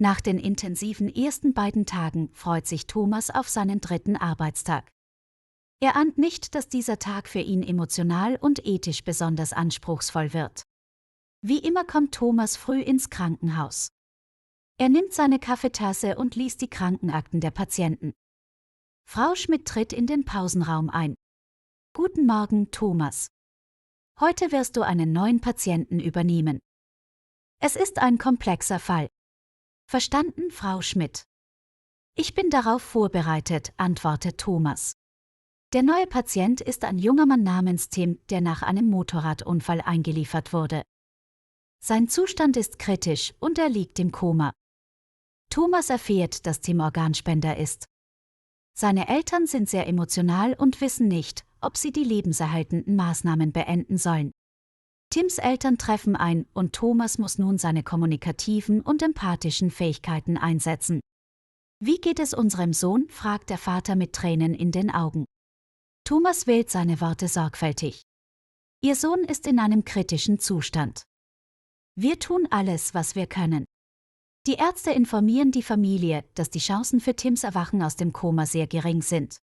Nach den intensiven ersten beiden Tagen freut sich Thomas auf seinen 3. Arbeitstag. Er ahnt nicht, dass dieser Tag für ihn emotional und ethisch besonders anspruchsvoll wird. Wie immer kommt Thomas früh ins Krankenhaus. Er nimmt seine Kaffeetasse und liest die Krankenakten der Patienten. Frau Schmidt tritt in den Pausenraum ein. Guten Morgen, Thomas. Heute wirst du einen neuen Patienten übernehmen. Es ist ein komplexer Fall. Verstanden, Frau Schmidt? Ich bin darauf vorbereitet, antwortet Thomas. Der neue Patient ist ein junger Mann namens Tim, der nach einem Motorradunfall eingeliefert wurde. Sein Zustand ist kritisch und er liegt im Koma. Thomas erfährt, dass Tim Organspender ist. Seine Eltern sind sehr emotional und wissen nicht, ob sie die lebenserhaltenden Maßnahmen beenden sollen. Tims Eltern treffen ein und Thomas muss nun seine kommunikativen und empathischen Fähigkeiten einsetzen. Wie geht es unserem Sohn?, fragt der Vater mit Tränen in den Augen. Thomas wählt seine Worte sorgfältig. Ihr Sohn ist in einem kritischen Zustand. Wir tun alles, was wir können. Die Ärzte informieren die Familie, dass die Chancen für Tims Erwachen aus dem Koma sehr gering sind.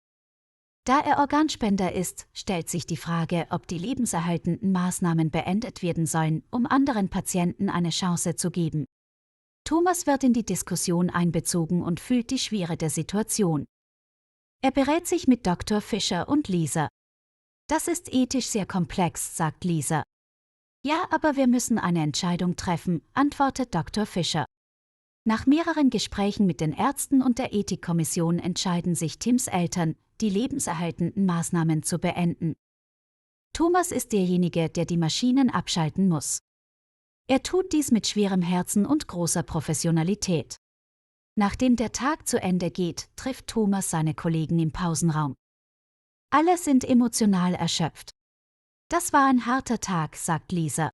Da er Organspender ist, stellt sich die Frage, ob die lebenserhaltenden Maßnahmen beendet werden sollen, um anderen Patienten eine Chance zu geben. Thomas wird in die Diskussion einbezogen und fühlt die Schwere der Situation. Er berät sich mit Dr. Fischer und Lisa. Das ist ethisch sehr komplex, sagt Lisa. Ja, aber wir müssen eine Entscheidung treffen, antwortet Dr. Fischer. Nach mehreren Gesprächen mit den Ärzten und der Ethikkommission entscheiden sich Tims Eltern, die lebenserhaltenden Maßnahmen zu beenden. Thomas ist derjenige, der die Maschinen abschalten muss. Er tut dies mit schwerem Herzen und großer Professionalität. Nachdem der Tag zu Ende geht, trifft Thomas seine Kollegen im Pausenraum. Alle sind emotional erschöpft. Das war ein harter Tag, sagt Lisa.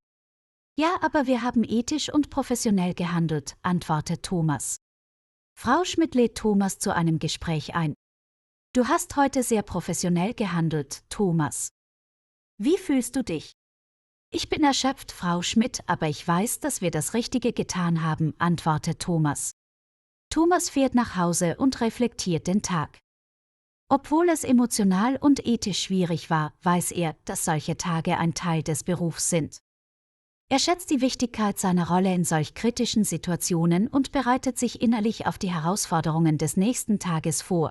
Ja, aber wir haben ethisch und professionell gehandelt, antwortet Thomas. Frau Schmidt lädt Thomas zu einem Gespräch ein. Du hast heute sehr professionell gehandelt, Thomas. Wie fühlst du dich? Ich bin erschöpft, Frau Schmidt, aber ich weiß, dass wir das Richtige getan haben, antwortet Thomas. Thomas fährt nach Hause und reflektiert den Tag. Obwohl es emotional und ethisch schwierig war, weiß er, dass solche Tage ein Teil des Berufs sind. Er schätzt die Wichtigkeit seiner Rolle in solch kritischen Situationen und bereitet sich innerlich auf die Herausforderungen des nächsten Tages vor.